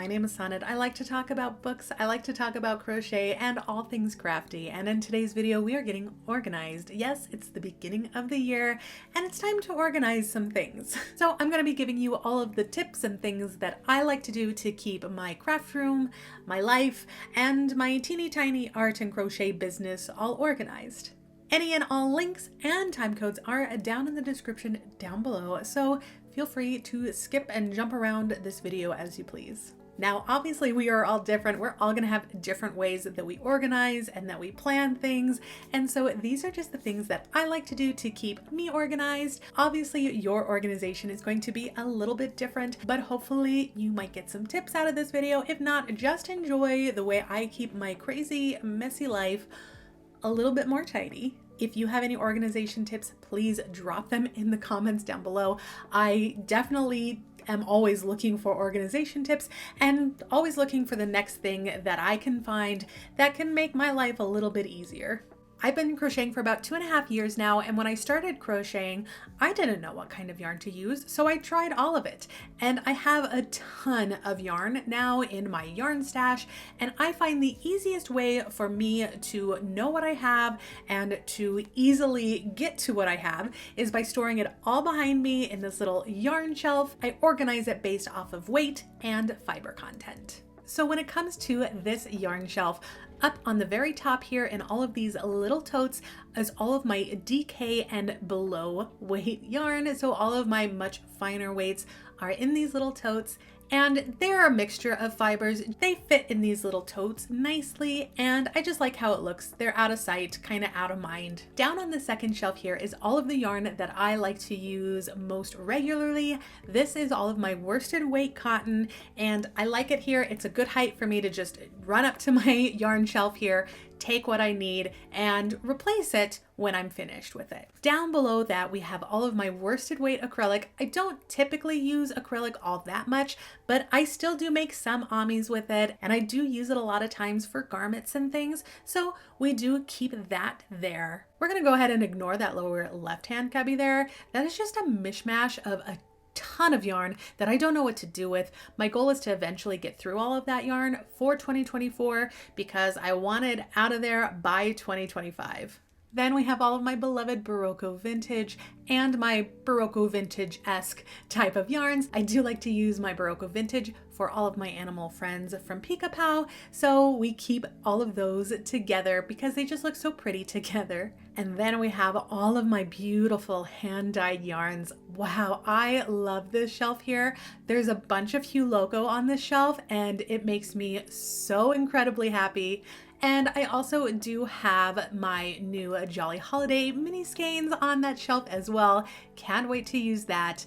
my name is Sonnet. I like to talk about books, I like to talk about crochet, and all things crafty. And in today's video, we are getting organized. Yes, it's the beginning of the year, and it's time to organize some things. So I'm going to be giving you all of the tips and things that I like to do to keep my craft room, my life, and my teeny tiny art and crochet business all organized. Any and all links and time codes are down in the description down below, so feel free to skip and jump around this video as you please. Now, obviously we are all different. We're all gonna have different ways that we organize and that we plan things. And so these are just the things that I like to do to keep me organized. Obviously your organization is going to be a little bit different, but hopefully you might get some tips out of this video. If not, just enjoy the way I keep my crazy, messy life a little bit more tidy. If you have any organization tips, please drop them in the comments down below. I definitely am always looking for organization tips and always looking for the next thing that I can find that can make my life a little bit easier. I've been crocheting for about 2.5 years now, and when I started crocheting, I didn't know what kind of yarn to use, so I tried all of it. And I have a ton of yarn now in my yarn stash, and I find the easiest way for me to know what I have and to easily get to what I have is by storing it all behind me in this little yarn shelf. I organize it based off of weight and fiber content. So when it comes to this yarn shelf, up on the very top here in all of these little totes is all of my DK and below weight yarn. So all of my much finer weights are in these little totes, and they're a mixture of fibers. They fit in these little totes nicely, and I just like how it looks. They're out of sight, kind of out of mind. Down on the second shelf here is all of the yarn that I like to use most regularly. This is all of my worsted weight cotton, and I like it here. It's a good height for me to just run up to my yarn shelf here, take what I need, and replace it when I'm finished with it. Down below that, we have all of my worsted weight acrylic. I don't typically use acrylic all that much, but I still do make some amis with it, and I do use it a lot of times for garments and things, so we do keep that there. We're gonna go ahead and ignore that lower left-hand cubby there. That is just a mishmash of a ton of yarn that I don't know what to do with. My goal is to eventually get through all of that yarn for 2024 because I want it out of there by 2025. Then we have all of my beloved Barocco vintage and my Barocco vintage-esque type of yarns. I do like to use my Barocco vintage for all of my animal friends from Pika-Pow, so we keep all of those together because they just look so pretty together. And then we have all of my beautiful hand-dyed yarns. Wow, I love this shelf here. There's a bunch of Hue Loco on this shelf, and it makes me so incredibly happy. And I also do have my new Jolly Holiday mini skeins on that shelf as well. Can't wait to use that.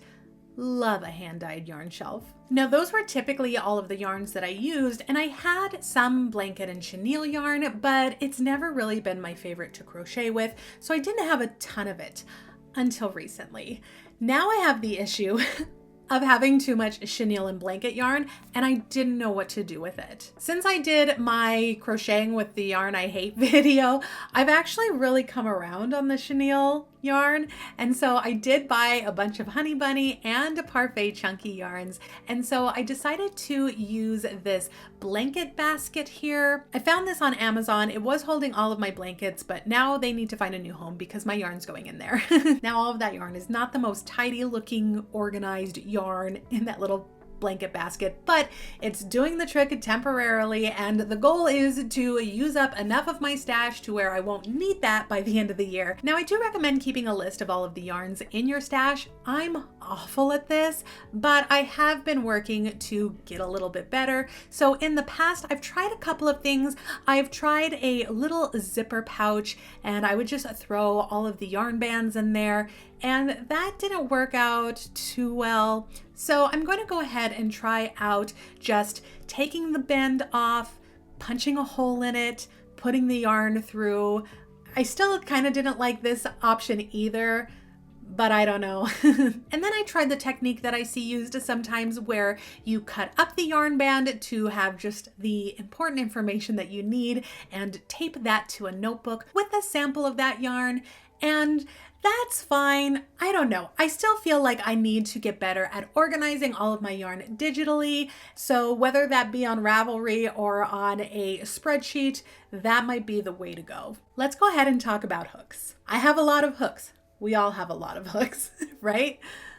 Love a hand-dyed yarn shelf. Now those were typically all of the yarns that I used, and I had some blanket and chenille yarn, but it's never really been my favorite to crochet with, so I didn't have a ton of it until recently. Now I have the issue of having too much chenille and blanket yarn, and I didn't know what to do with it. Since I did my crocheting with the yarn I hate video, I've actually really come around on the chenille yarn, and so I did buy a bunch of Honey Bunny and Parfait chunky yarns, and so I decided to use this blanket basket here. I found this on Amazon. It was holding all of my blankets, but now they need to find a new home because my yarn's going in there. Now all of that yarn is not the most tidy looking organized yarn in that little blanket basket, but it's doing the trick temporarily, and the goal is to use up enough of my stash to where I won't need that by the end of the year. Now I do recommend keeping a list of all of the yarns in your stash. I'm awful at this, but I have been working to get a little bit better. So in the past, I've tried a couple of things. I've tried a little zipper pouch, and I would just throw all of the yarn bands in there, and that didn't work out too well. So I'm going to go ahead and try out just taking the band off, punching a hole in it, putting the yarn through. I still kind of didn't like this option either, but I don't know. And then I tried the technique that I see used sometimes where you cut up the yarn band to have just the important information that you need and tape that to a notebook with a sample of that yarn. And that's fine. I don't know. I still feel like I need to get better at organizing all of my yarn digitally. So whether that be on Ravelry or on a spreadsheet, that might be the way to go. Let's go ahead and talk about hooks. I have a lot of hooks. We all have a lot of hooks, right?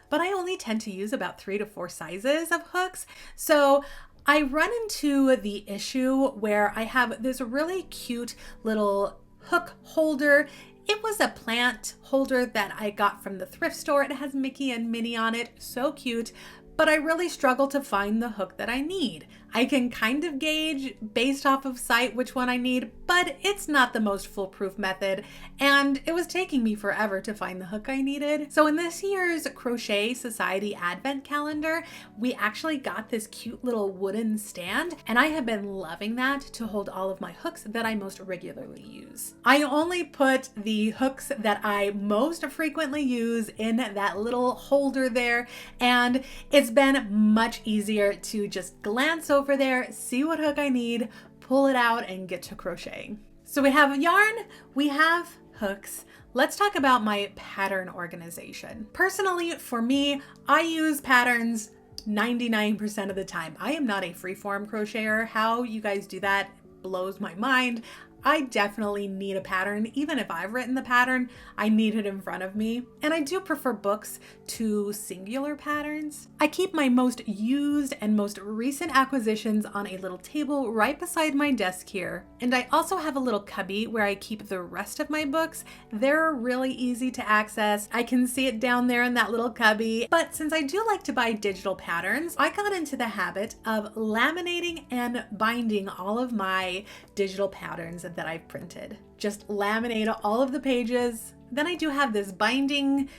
But I only tend to use about 3 to 4 sizes of hooks. So I run into the issue where I have this really cute little hook holder. It was a plant holder that I got from the thrift store. It has Mickey and Minnie on it. So cute. But I really struggle to find the hook that I need. I can kind of gauge based off of sight which one I need, but it's not the most foolproof method, and it was taking me forever to find the hook I needed. So in this year's Crochet Society Advent Calendar, we actually got this cute little wooden stand, and I have been loving that to hold all of my hooks that I most regularly use. I only put the hooks that I most frequently use in that little holder there, and it's been much easier to just glance over there, see what hook I need, pull it out, and get to crocheting. So we have yarn, we have hooks. Let's talk about my pattern organization. Personally, for me, I use patterns 99% of the time. I am not a freeform crocheter. How you guys do that blows my mind. I definitely need a pattern. Even if I've written the pattern, I need it in front of me. And I do prefer books to singular patterns. I keep my most used and most recent acquisitions on a little table right beside my desk here. And I also have a little cubby where I keep the rest of my books. They're really easy to access. I can see it down there in that little cubby. But since I do like to buy digital patterns, I got into the habit of laminating and binding all of my digital patterns that I've printed. Just laminate all of the pages. Then I do have this binding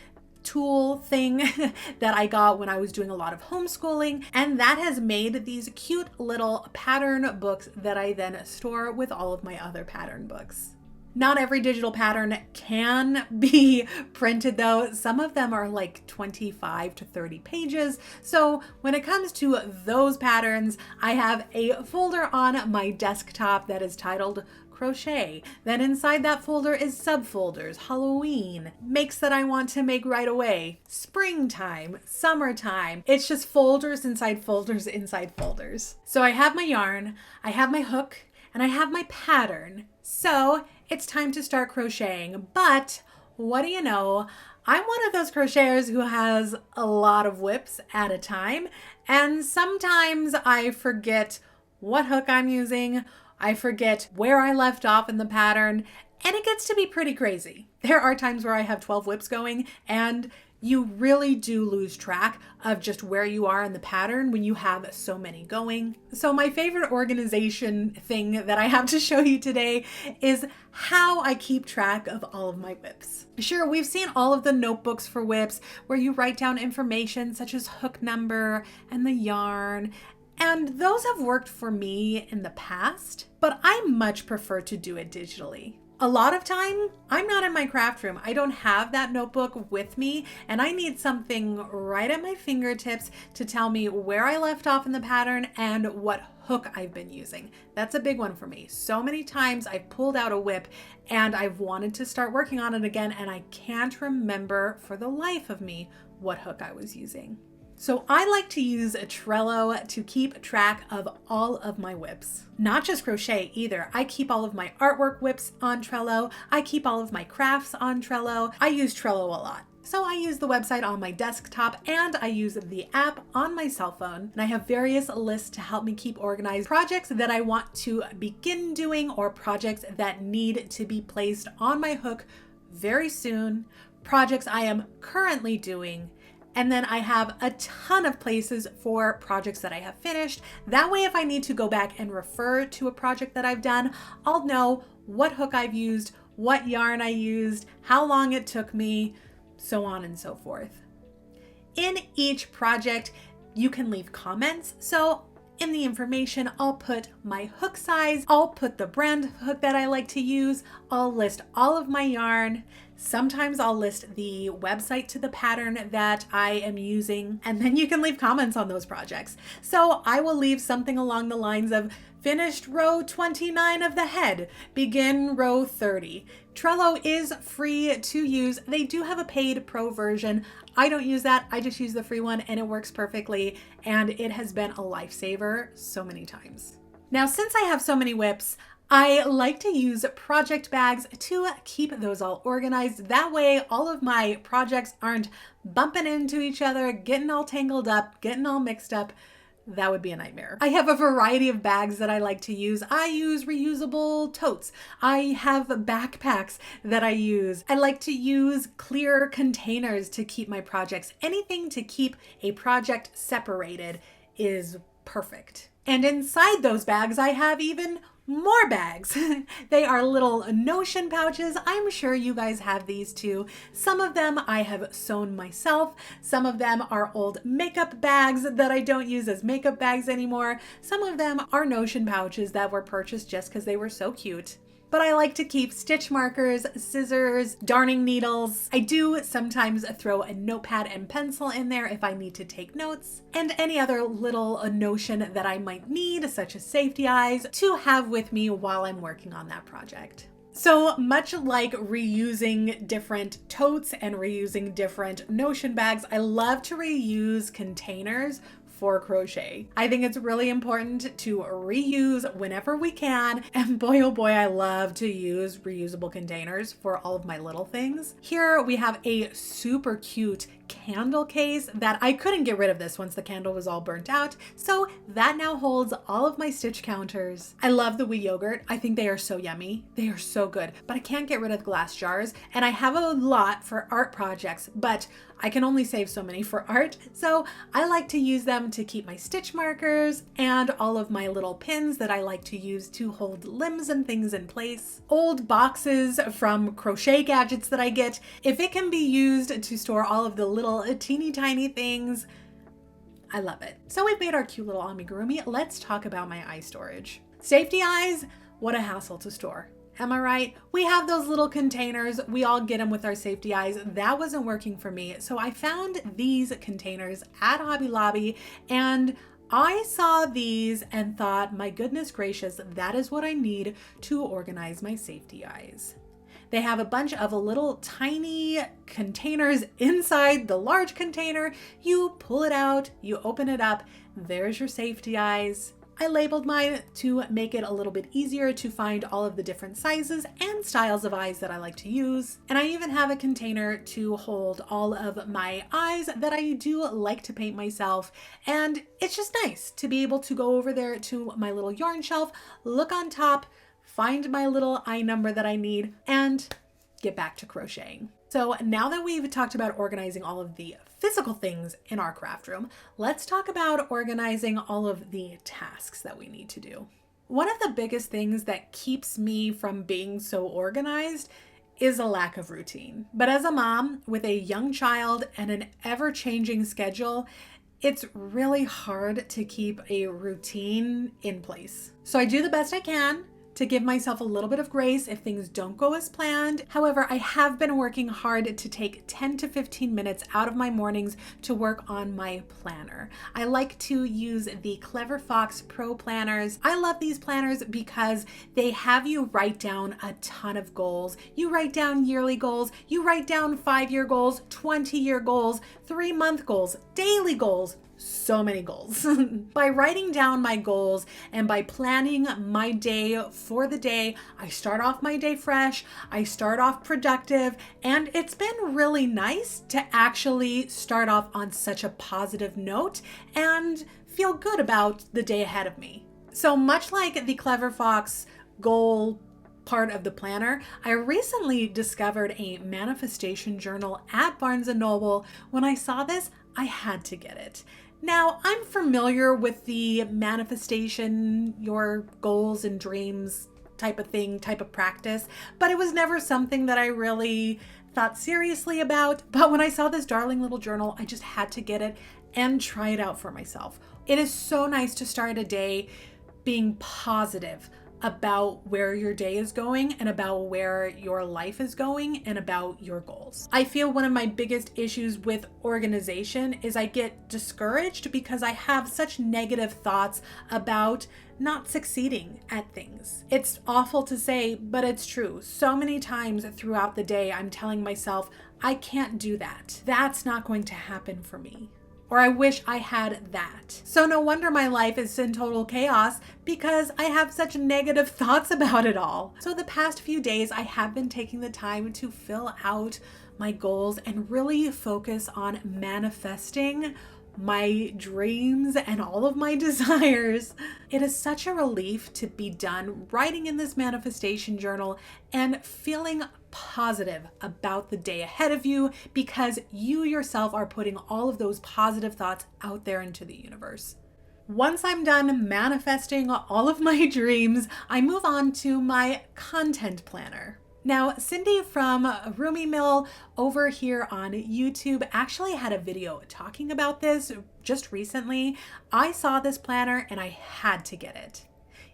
tool thing that I got when I was doing a lot of homeschooling, and that has made these cute little pattern books that I then store with all of my other pattern books. Not every digital pattern can be printed though. Some of them are like 25 to 30 pages. So when it comes to those patterns, I have a folder on my desktop that is titled Crochet. Then inside that folder is subfolders: Halloween, makes that I want to make right away, springtime, summertime. It's just folders inside folders inside folders. So I have my yarn, I have my hook, and I have my pattern. So it's time to start crocheting. But what do you know? I'm one of those crocheters who has a lot of whips at a time. And sometimes I forget what hook I'm using. I forget where I left off in the pattern, and it gets to be pretty crazy. There are times where I have 12 whips going, and you really do lose track of just where you are in the pattern when you have so many going. So my favorite organization thing that I have to show you today is how I keep track of all of my whips. Sure, we've seen all of the notebooks for whips where you write down information such as hook number and the yarn, and those have worked for me in the past, but I much prefer to do it digitally. A lot of time, I'm not in my craft room. I don't have that notebook with me, and I need something right at my fingertips to tell me where I left off in the pattern and what hook I've been using. That's a big one for me. So many times I've pulled out a whip and I've wanted to start working on it again, and I can't remember for the life of me what hook I was using. So I like to use a Trello to keep track of all of my whips. Not just crochet either. I keep all of my artwork whips on Trello. I keep all of my crafts on Trello. I use Trello a lot. So I use the website on my desktop and I use the app on my cell phone. And I have various lists to help me keep organized. Projects that I want to begin doing or projects that need to be placed on my hook very soon. Projects I am currently doing. And then I have a ton of places for projects that I have finished. That way, if I need to go back and refer to a project that I've done, I'll know what hook I've used, what yarn I used, how long it took me, so on and so forth. In each project, you can leave comments. So in the information, I'll put my hook size, I'll put the brand hook that I like to use, I'll list all of my yarn. Sometimes I'll list the website to the pattern that I am using, and then you can leave comments on those projects. So I will leave something along the lines of, Finished row 29 of the head. Begin row 30. Trello is free to use. They do have a paid pro version. I don't use that. I just use the free one and it works perfectly. And it has been a lifesaver so many times. Now, since I have so many whips, I like to use project bags to keep those all organized. That way, all of my projects aren't bumping into each other, getting all tangled up, getting all mixed up. That would be a nightmare. I have a variety of bags that I like to use. I use reusable totes. I have backpacks that I use. I like to use clear containers to keep my projects. Anything to keep a project separated is perfect. And inside those bags, I have even more bags. They are little Notion pouches. I'm sure you guys have these too. Some of them I have sewn myself. Some of them are old makeup bags that I don't use as makeup bags anymore. Some of them are Notion pouches that were purchased just because they were so cute. But I like to keep stitch markers, scissors, darning needles. I do sometimes throw a notepad and pencil in there if I need to take notes, and any other little notion that I might need, such as safety eyes, to have with me while I'm working on that project. So much like reusing different totes and reusing different Notion bags, I love to reuse containers for crochet. I think it's really important to reuse whenever we can. And boy, oh boy, I love to use reusable containers for all of my little things. Here we have a super cute candle case that I couldn't get rid of this once the candle was all burnt out. So that now holds all of my stitch counters. I love the wee yogurt. I think they are so yummy. They are so good, but I can't get rid of the glass jars. And I have a lot for art projects, but I can only save so many for art. So I like to use them to keep my stitch markers and all of my little pins that I like to use to hold limbs and things in place. Old boxes from crochet gadgets that I get. If it can be used to store all of the little teeny tiny things, I love it. So we've made our cute little amigurumi. Let's talk about my eye storage. Safety eyes, what a hassle to store. Am I right? We have those little containers. We all get them with our safety eyes. That wasn't working for me. So I found these containers at Hobby Lobby and I saw these and thought, my goodness gracious, that is what I need to organize my safety eyes. They have a bunch of little tiny containers inside the large container. You pull it out, you open it up, there's your safety eyes. I labeled mine to make it a little bit easier to find all of the different sizes and styles of eyes that I like to use. And I even have a container to hold all of my eyes that I do like to paint myself. And it's just nice to be able to go over there to my little yarn shelf, look on top, find my little eye number that I need, and get back to crocheting. So now that we've talked about organizing all of the physical things in our craft room, let's talk about organizing all of the tasks that we need to do. One of the biggest things that keeps me from being so organized is a lack of routine. But as a mom with a young child and an ever-changing schedule, it's really hard to keep a routine in place. So I do the best I can to give myself a little bit of grace if things don't go as planned. However, I have been working hard to take 10 to 15 minutes out of my mornings to work on my planner. I like to use the Clever Fox Pro planners. I love these planners because they have you write down a ton of goals. You write down yearly goals, you write down 5-year goals, 20-year goals, 3-month goals, daily goals, so many goals. By writing down my goals and by planning my day for the day, I start off my day fresh, I start off productive, and it's been really nice to actually start off on such a positive note and feel good about the day ahead of me. So much like the Clever Fox goal part of the planner, I recently discovered a manifestation journal at Barnes & Noble. When I saw this, I had to get it. Now, I'm familiar with the manifestation, your goals and dreams type of thing, type of practice, but it was never something that I really thought seriously about. But when I saw this darling little journal, I just had to get it and try it out for myself. It is so nice to start a day being positive, about where your day is going and about where your life is going and about your goals. I feel one of my biggest issues with organization is I get discouraged because I have such negative thoughts about not succeeding at things. It's awful to say, but it's true. So many times throughout the day, I'm telling myself, I can't do that. That's not going to happen for me. Or I wish I had that. So no wonder my life is in total chaos because I have such negative thoughts about it all. So the past few days, I have been taking the time to fill out my goals and really focus on manifesting my dreams and all of my desires. It is such a relief to be done writing in this manifestation journal and feeling positive about the day ahead of you because you yourself are putting all of those positive thoughts out there into the universe. Once I'm done manifesting all of my dreams, I move on to my content planner. Now, Cindy from Rumi Mill over here on YouTube actually had a video talking about this just recently. I saw this planner and I had to get it.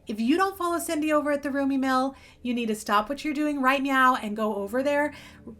If you don't follow Cindy over at the Rumi Mill, you need to stop what you're doing right now and go over there.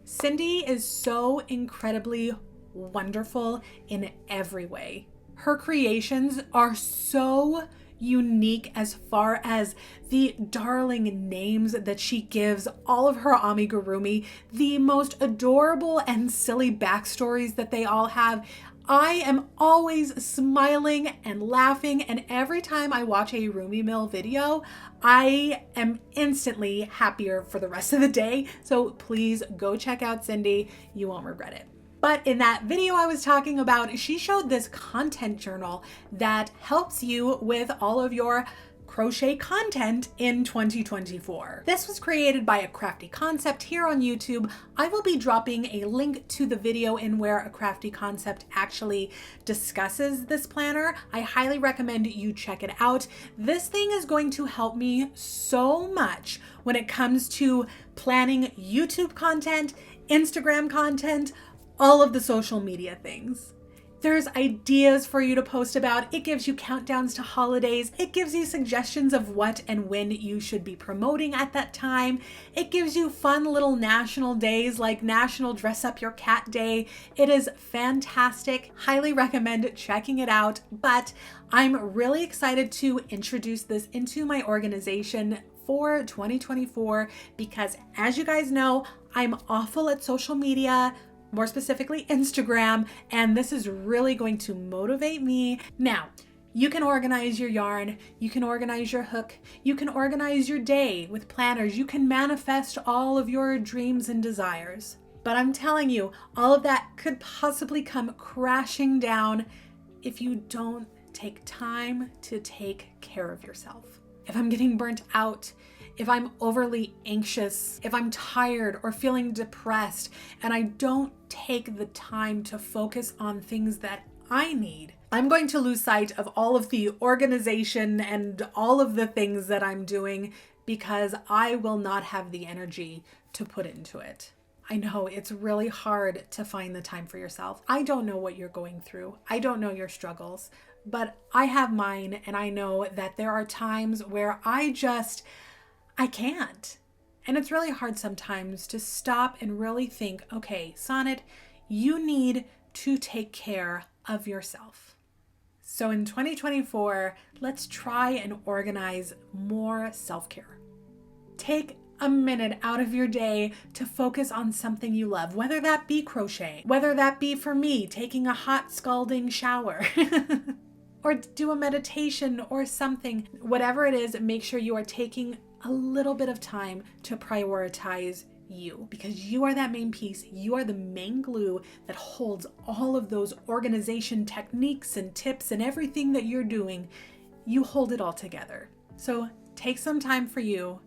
Cindy is so incredibly wonderful in every way. Her creations are so unique as far as the darling names that she gives all of her amigurumi, the most adorable and silly backstories that they all have. I am always smiling and laughing, and every time I watch a Rumi Mill video, I am instantly happier for the rest of the day. So please go check out Cindy. You won't regret it. But in that video I was talking about, she showed this content journal that helps you with all of your crochet content in 2024. This was created by A Crafty Concept here on YouTube. I will be dropping a link to the video in where A Crafty Concept actually discusses this planner. I highly recommend you check it out. This thing is going to help me so much when it comes to planning YouTube content, Instagram content, all of the social media things. There's ideas for you to post about. It gives you countdowns to holidays. It gives you suggestions of what and when you should be promoting at that time. It gives you fun little national days like National Dress Up Your Cat Day. It is fantastic. Highly recommend checking it out. But I'm really excited to introduce this into my organization for 2024 because, as you guys know, I'm awful at social media, more specifically Instagram, and this is really going to motivate me. Now, you can organize your yarn, you can organize your hook, you can organize your day with planners, you can manifest all of your dreams and desires. But I'm telling you, all of that could possibly come crashing down if you don't take time to take care of yourself. If I'm getting burnt out, if I'm overly anxious, if I'm tired or feeling depressed, and I don't take the time to focus on things that I need, I'm going to lose sight of all of the organization and all of the things that I'm doing because I will not have the energy to put into it. I know it's really hard to find the time for yourself. I don't know what you're going through. I don't know your struggles, but I have mine, and I know that there are times where I can't. And it's really hard sometimes to stop and really think, okay, Sonnet, you need to take care of yourself. So in 2024, let's try and organize more self-care. Take a minute out of your day to focus on something you love, whether that be crochet, whether that be for me, taking a hot scalding shower, or do a meditation or something. Whatever it is, make sure you are taking a little bit of time to prioritize you, because you are that main piece. You are the main glue that holds all of those organization techniques and tips and everything that you're doing. You hold it all together. So take some time for you.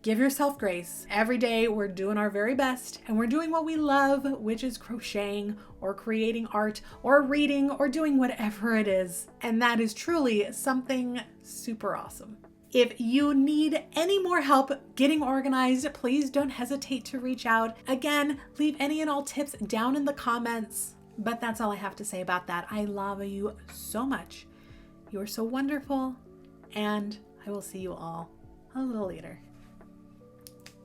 Give yourself grace. Every day we're doing our very best and we're doing what we love, which is crocheting or creating art or reading or doing whatever it is. And that is truly something super awesome. If you need any more help getting organized, please don't hesitate to reach out. Again, leave any and all tips down in the comments. But that's all I have to say about that. I love you so much. You are so wonderful, and I will see you all a little later.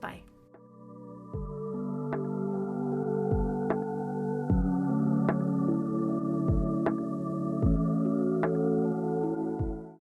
Bye.